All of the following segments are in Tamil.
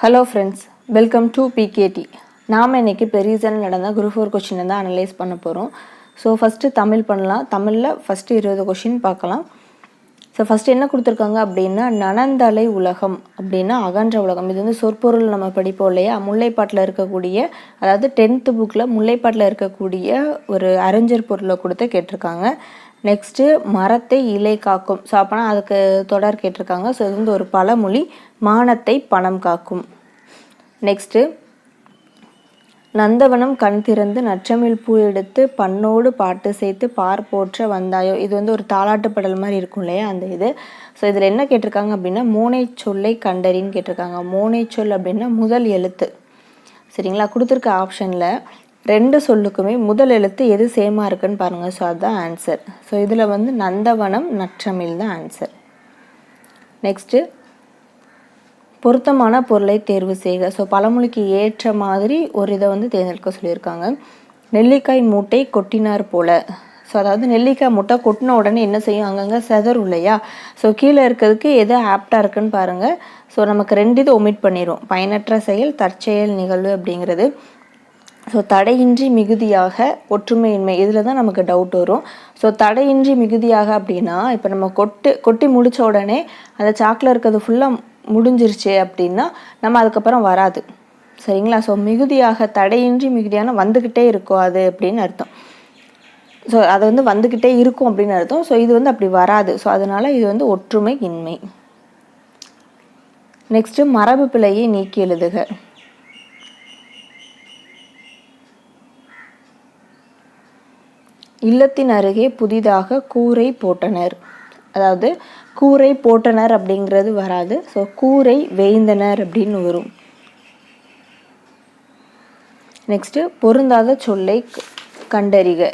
Hello friends, welcome to PKD. நாம் இன்றைக்கி இப்போ ரீசனில் நடந்த குரூப் 4 கொஷினை தான் அனலைஸ் பண்ண போகிறோம். ஸோ ஃபஸ்ட்டு தமிழ் பண்ணலாம். தமிழில் ஃபஸ்ட்டு 20 கொஷின் பார்க்கலாம். ஸோ ஃபஸ்ட்டு என்ன கொடுத்துருக்காங்க அப்படின்னா, நனந்தலை உலகம் அப்படின்னா அகன்ற உலகம். இது வந்து சொற்பொருள் நம்ம படிப்போம் இல்லையா, முல்லைப்பாட்டில் இருக்கக்கூடிய, அதாவது 10th புக்கில் முல்லைப்பாட்டில் இருக்கக்கூடிய ஒரு அறிஞர் பொருளை கொடுத்து கேட்டிருக்காங்க. நெக்ஸ்ட்டு மரத்தை இலை காக்கும். ஸோ அப்போனா அதுக்கு தொடர் கேட்டிருக்காங்க. ஸோ இது வந்து ஒரு பழமொழி, மானத்தை பணம் காக்கும். நெக்ஸ்ட்டு நந்தவனம் கண் திறந்து நற்றமிழ் பூ எடுத்து பண்ணோடு பாட்டு சேர்த்து பார் போற்ற வந்தாயோ. இது வந்து ஒரு தாலாட்டு படல் மாதிரி இருக்கும் இல்லையா, அந்த இது. ஸோ இதில் என்ன கேட்டிருக்காங்க அப்படின்னா, மோனை சொல்லை கண்டறின்னு கேட்டிருக்காங்க. மோனை சொல் அப்படின்னா முதல் எழுத்து. சரிங்களா, கொடுத்துருக்க ஆப்ஷனில் 2 சொல்லுக்குமே முதல் எழுத்து எது சேமாக இருக்குன்னு பாருங்கள். ஸோ அதுதான் ஆன்சர். ஸோ இதில் வந்து நந்தவனம் நற்றமிழ் தான் ஆன்சர். நெக்ஸ்ட்டு பொருத்தமான பொருளை தேர்வு செய்க. ஸோ பழமொழிக்கு ஏற்ற மாதிரி ஒரு இதை வந்து தேர்ந்தெடுக்க சொல்லியிருக்காங்க. நெல்லிக்காய் மூட்டை கொட்டினார் போல. ஸோ அதாவது நெல்லிக்காய் மூட்டை கொட்டின உடனே என்ன செய்யும், அங்கங்கே செதறும் இல்லையா. ஸோ கீழே இருக்கிறதுக்கு எது ஆப்டாக இருக்குன்னு பாருங்கள். ஸோ நமக்கு 2 இது ஒமிட் பண்ணிடும், பயனற்ற செயல் தற்செயல் நிகழ்வு அப்படிங்கிறது. ஸோ தடையின்றி மிகுதியாக ஒற்றுமையின்மை, இதில் தான் நமக்கு டவுட் வரும். ஸோ தடையின்றி மிகுதியாக அப்படின்னா, இப்போ நம்ம கொட்டி முடித்த உடனே அந்த சாக்கில் இருக்கிறது ஃபுல்லாக முடிஞ்சிருச்சு அப்படின்னா நம்ம அதுக்கப்புறம் வராது. சரிங்களா. ஸோ மிகுதியாக, தடையின்றி மிகுதியான வந்துக்கிட்டே இருக்கும் அது அப்படின்னு அர்த்தம். ஸோ அது வந்து வந்துக்கிட்டே இருக்கும் அப்படின்னு அர்த்தம். ஸோ இது வந்து அப்படி வராது. ஸோ அதனால் இது வந்து ஒற்றுமை இன்மை. நெக்ஸ்ட்டு மரபு பிழையை நீக்கி எழுதுக. இல்லத்தின் அருகே புதிதாக கூரை போட்டனர். அதாவது கூரை போட்டனர் அப்படிங்கிறது வராது. ஸோ கூரை வேய்ந்தனர் அப்படின்னு வரும். நெக்ஸ்ட்டு பொருந்தாத சொல்லை கண்டறிக.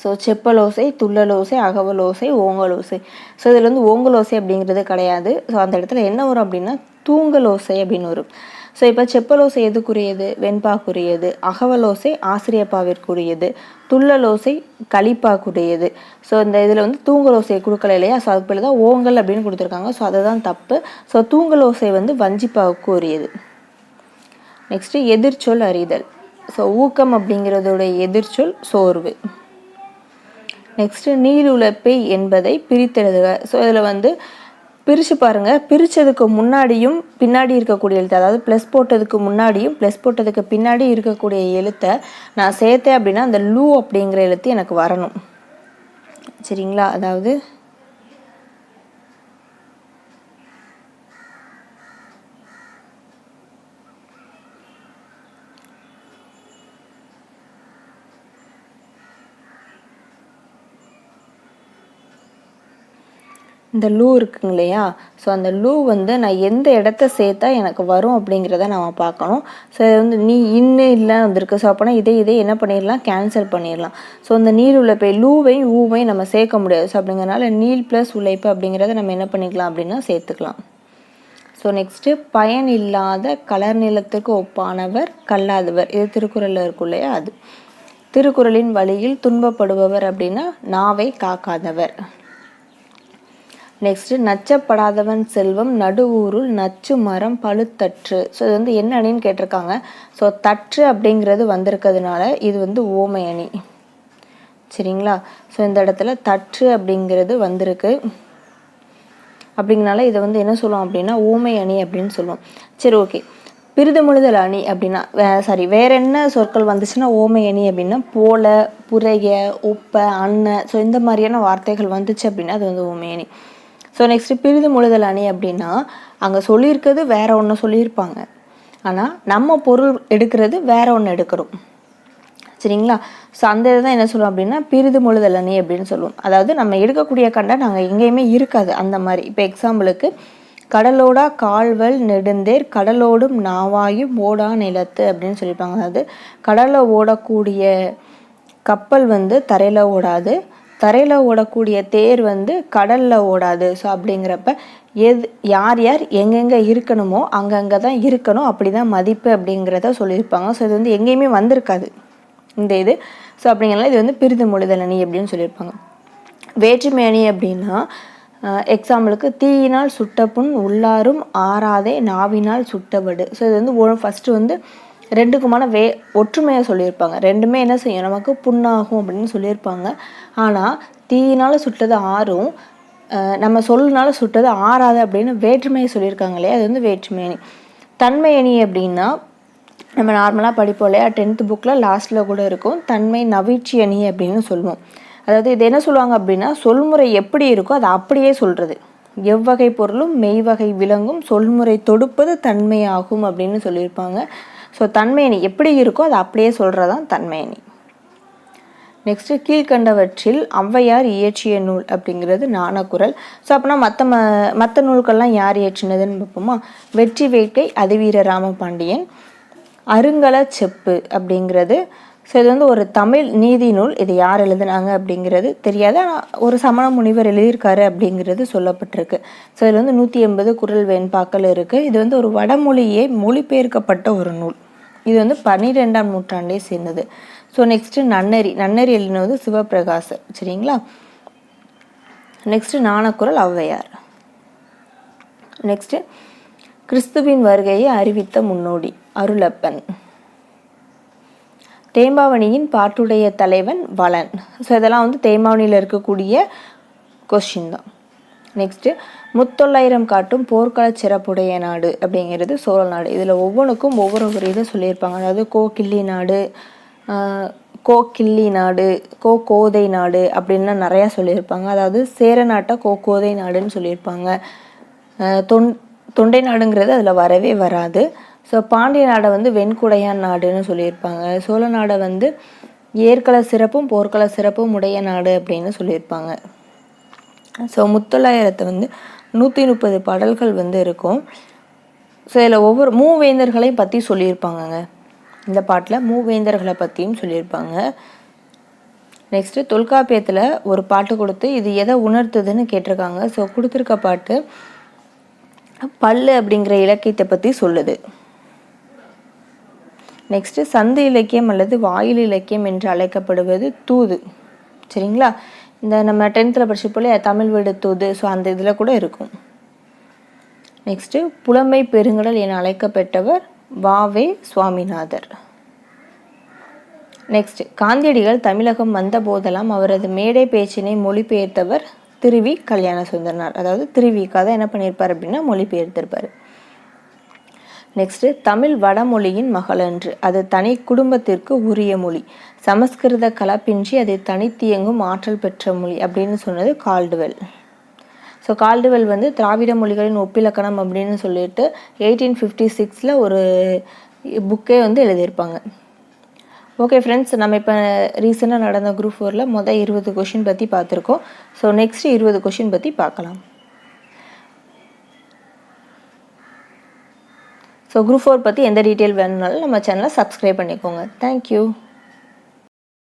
ஸோ செப்பலோசை, துள்ளலோசை, அகவலோசை, ஓங்கலோசை. ஸோ இதில் வந்து ஓங்கலோசை அப்படிங்கிறது கிடையாது. ஸோ அந்த இடத்துல என்ன வரும் அப்படின்னா தூங்கலோசை அப்படின்னு வரும். ஸோ இப்போ செப்பலோசை எதுக்குரியது, வெண்பாக்குரியது. அகவலோசை ஆசிரியப்பாவிற்குரியது. துள்ளலோசை களிப்பாக்குரியது. ஸோ இந்த இதில் வந்து தூங்கலோசை கொடுக்கல இல்லையா. ஸோ அதுக்கு தான் ஓங்கல் அப்படின்னு கொடுத்துருக்காங்க. ஸோ அதுதான் தப்பு. ஸோ தூங்கலோசை வந்து வஞ்சிப்பாவுக்கு உரியது. நெக்ஸ்ட்டு எதிர்ச்சொல் அறிதல். ஸோ ஊக்கம் அப்படிங்கிறதோடைய எதிர்ச்சொல் சோர்வு. நெக்ஸ்ட்டு நீளுழப்பை என்பதை பிரித்தெழுதுக. ஸோ இதில் வந்து பிரித்து பாருங்கள். பிரித்ததுக்கு முன்னாடியும் பின்னாடி இருக்கக்கூடிய எழுத்து, அதாவது ப்ளஸ் போட்டதுக்கு முன்னாடியும் ப்ளஸ் போட்டதுக்கு பின்னாடி இருக்கக்கூடிய எழுத்தை நான் சேர்த்தேன் அப்படின்னா அந்த லூ அப்படிங்கிற எழுத்து எனக்கு வரணும். சரிங்களா. அதாவது இந்த லூ இருக்குங்க இல்லையா. ஸோ அந்த லூ வந்து நான் எந்த இடத்த சேர்த்தா எனக்கு வரும் அப்படிங்கிறத நம்ம பார்க்கணும். ஸோ இது வந்து நீ இன்னும் இல்லை வந்திருக்கு. ஸோ அப்போனா இதே என்ன பண்ணிடலாம், கேன்சல் பண்ணிடலாம். ஸோ அந்த நீள் உழைப்பை லூவையும் ஊவையும் நம்ம சேர்க்க முடியாது. ஸோ அப்படிங்கிறனால நீள் ப்ளஸ் உழைப்பு அப்படிங்கிறத நம்ம என்ன பண்ணிக்கலாம் அப்படின்னா சேர்த்துக்கலாம். ஸோ நெக்ஸ்ட்டு பயன் இல்லாத கலர் நிலத்துக்கு ஒப்பானவர் கல்லாதவர். இது திருக்குறளில் இருக்கும் இல்லையா, அது. திருக்குறளின் வழியில் துன்பப்படுபவர் அப்படின்னா நாவை காக்காதவர். நெக்ஸ்ட்டு நச்சப்படாதவன் செல்வம் நடுவூருள் நச்சு மரம் பழுத்தற்று. ஸோ இது வந்து என்ன அணின்னு கேட்டிருக்காங்க. ஸோ தற்று அப்படிங்கிறது வந்திருக்கிறதுனால இது வந்து ஓமை அணி. சரிங்களா. ஸோ இந்த இடத்துல தற்று அப்படிங்கிறது வந்திருக்கு அப்படிங்கிறனால இதை வந்து என்ன சொல்லுவோம் அப்படின்னா ஓமை அணி அப்படின்னு சொல்லுவோம். சரி, ஓகே. பிரிதமுழுதல் அணி அப்படின்னா வேற என்ன சொற்கள் வந்துச்சுன்னா ஓமை அணி அப்படின்னா போல, புரைய, ஒப்ப, அன்ன. ஸோ இந்த மாதிரியான வார்த்தைகள் வந்துச்சு அப்படின்னா அது வந்து ஓமை அணி. ஸோ நெக்ஸ்ட்டு பிரிது முழுதல் அணி அப்படின்னா அங்கே சொல்லியிருக்கிறது வேற ஒன்று சொல்லியிருப்பாங்க, ஆனால் நம்ம பொருள் எடுக்கிறது வேற ஒன்று எடுக்கிறோம். சரிங்களா. ஸோ அந்த இதை தான் என்ன சொல்லுவோம் அப்படின்னா பிரிது முழுதல் அணி அப்படின்னு சொல்லுவோம். அதாவது நம்ம எடுக்கக்கூடிய கண்டென்ட் அங்கே எங்கேயுமே இருக்காது அந்த மாதிரி. இப்போ எக்ஸாம்பிளுக்கு கடலோடா கால்வல் நெடுந்தேர் கடலோடும் நாவாயும் ஓடா நிலத்து அப்படின்னு சொல்லியிருப்பாங்க. அதாவது கடலில் ஓடக்கூடிய கப்பல் வந்து தரையில் ஓடாது, தரையில் ஓடக்கூடிய தேர் வந்து கடலில் ஓடாது. ஸோ அப்படிங்கிறப்ப யார் எங்கெங்கே இருக்கணுமோ அங்கங்கே தான் இருக்கணும், அப்படி தான் மதிப்பு அப்படிங்கிறத சொல்லியிருப்பாங்க. ஸோ இது வந்து எங்கேயுமே வந்திருக்காது இந்த இது. ஸோ அப்படிங்கிறனால இது வந்து பிரிது முழுதல் அணி அப்படின்னு சொல்லியிருப்பாங்க. வேற்றுமை அணி அப்படின்னா எக்ஸாம்பிளுக்கு தீயினால் சுட்ட புண் உள்ளாரும் ஆறாதே நாவினால் சுட்டவடு. ஸோ இது வந்து ஃபஸ்ட்டு வந்து ரெண்டுக்குமான ஒற்றுமையை சொல்லியிருப்பாங்க. ரெண்டுமே என்ன செய்யும், நமக்கு புண்ணாகும் அப்படின்னு சொல்லியிருப்பாங்க. ஆனால் தீயினால் சுட்டது ஆறும் நம்ம சொல்லுனால சுட்டது ஆறாது அப்படின்னு வேற்றுமையை சொல்லியிருக்காங்க இல்லையா, அது வந்து வேற்றுமை அணி. தன்மை அணி அப்படின்னா நம்ம நார்மலாக படிப்போம் இல்லையா, 10th புக்கில் லாஸ்ட்டில் கூட இருக்கும், தன்மை நவிழ்ச்சி அணி அப்படின்னு சொல்லுவோம். அதாவது இது என்ன சொல்லுவாங்க அப்படின்னா, சொல்முறை எப்படி இருக்கோ அதை அப்படியே சொல்கிறது. எவ்வகை பொருளும் மெய்வகை விளங்கும் சொல்முறை தொடுப்பது தன்மை ஆகும் அப்படின்னு சொல்லியிருப்பாங்க. ஸோ தன்மையணி எப்படி இருக்கோ அதை அப்படியே சொல்கிறதான் தன்மையணி. நெக்ஸ்ட்டு கீழ்கண்டவற்றில் ஔவையார் இயற்றிய நூல் அப்படிங்கிறது நாணக்குறள். ஸோ அப்படின்னா மற்ற நூல்கள்லாம் யார் இயற்றினதுன்னு பார்ப்போமா. வெற்றி வேட்கை அதிவீர ராமபாண்டியன். அருங்கல செப்பு அப்படிங்கிறது, ஸோ இது வந்து ஒரு தமிழ் நீதி நூல். இது யார் எழுதுனாங்க அப்படிங்கிறது தெரியாது, ஆனால் ஒரு சமண முனிவர் எழுதியிருக்காரு அப்படிங்கிறது சொல்லப்பட்டிருக்கு. ஸோ இதில் வந்து 180 குறள் வெண்பாக்கள் இருக்குது. இது வந்து ஒரு வடமொழியே மொழிபெயர்க்கப்பட்ட ஒரு நூல். இது வந்து 12ஆம் நூற்றாண்டே சேர்ந்தது. ஸோ நெக்ஸ்ட்டு நன்னறி எழுதினது சிவபிரகாசர். சரிங்களா. நெக்ஸ்ட்டு நாணக்குறள் ஔவையார். நெக்ஸ்ட்டு கிறிஸ்துவின் வருகையை அறிவித்த முன்னோடி அருளப்பன். தேம்பாவணியின் பாட்டுடைய தலைவன் வளன். ஸோ இதெல்லாம் வந்து தேம்பாவணியில் இருக்கக்கூடிய கொஸ்டின் தான். நெக்ஸ்ட்டு முத்தொள்ளாயிரம் காட்டும் போர்க்கள சிறப்புடைய நாடு அப்படிங்கிறது சோழ நாடு. இதில் ஒவ்வொன்றுக்கும் ஒவ்வொரு இதை சொல்லியிருப்பாங்க. அதாவது கோக்கிள்ளி நாடு, கோக்கிள்ளி நாடு, கோதை நாடு அப்படின்லாம் நிறையா சொல்லியிருப்பாங்க. அதாவது சேர நாட்டை கோதை நாடுன்னு சொல்லியிருப்பாங்க. தொண்டை நாடுங்கிறது அதில் வரவே வராது. ஸோ பாண்டிய நாடை வந்து வெண்குடையான் நாடுன்னு சொல்லியிருப்பாங்க. சோழ நாடை வந்து ஏற்கள சிறப்பும் போர்க்கள சிறப்பும் உடைய நாடு அப்படின்னு சொல்லியிருப்பாங்க. ஸோ முத்தொள்ளாயிரத்தை வந்து 130 பாடல்கள் வந்து இருக்கும். ஸோ இதில் ஒவ்வொரு மூவேந்தர்களையும் பற்றி சொல்லியிருப்பாங்கங்க. இந்த பாட்டில் மூவேந்தர்களை பற்றியும் சொல்லியிருப்பாங்க. நெக்ஸ்ட்டு தொல்காப்பியத்தில் ஒரு பாட்டு கொடுத்து இது எதை உணர்த்துதுன்னு கேட்டிருக்காங்க. ஸோ கொடுத்துருக்க பாட்டு பல்லு அப்படிங்கிற இலக்கியத்தை பற்றி சொல்லுது. நெக்ஸ்ட்டு சந்து இலக்கியம் அல்லது வாயில் இலக்கியம் என்று அழைக்கப்படுவது தூது. சரிங்களா. இந்த நம்ம 10th படிச்சப்போல தமிழ் வீடு தூது, ஸோ அந்த இதில் கூட இருக்கும். நெக்ஸ்ட்டு புலமை பெருங்கடல் என அழைக்கப்பட்டவர் வாவே சுவாமிநாதர். நெக்ஸ்ட் காந்தியடிகள் தமிழகம் வந்த போதெல்லாம் அவரது மேடை பேச்சினை மொழிபெயர்த்தவர் திருவி கல்யாண சுந்தரனார். அதாவது திருவிக்காக தான் என்ன பண்ணியிருப்பார் அப்படின்னா மொழிபெயர்த்திருப்பார். நெக்ஸ்ட்டு தமிழ் வடமொழியின் மகளன்று, அது தனி குடும்பத்திற்கு உரிய மொழி, சமஸ்கிருத கலப்பின்றி அதை தனித்தியங்கும் ஆற்றல் பெற்ற மொழி அப்படின்னு சொன்னது கால்டுவெல். ஸோ கால்டுவெல் வந்து திராவிட மொழிகளின் ஒப்பிலக்கணம் அப்படின்னு சொல்லிட்டு 1856 ஒரு புக்கே வந்து எழுதியிருப்பாங்க. ஓகே ஃப்ரெண்ட்ஸ், நம்ம இப்போ ரீசெண்டாக நடந்த குரூப் 4ல் மொதல் 20 கொஷின் பற்றி பார்த்துருக்கோம். ஸோ நெக்ஸ்ட் 20 கொஷின் பற்றி பார்க்கலாம். ஸோ குரூப் 4 பற்றி எந்த டீட்டெயில் வேணும்னாலும் நம்ம சேனலை சப்ஸ்கிரைப் பண்ணிக்கோங்க. தேங்க்யூ.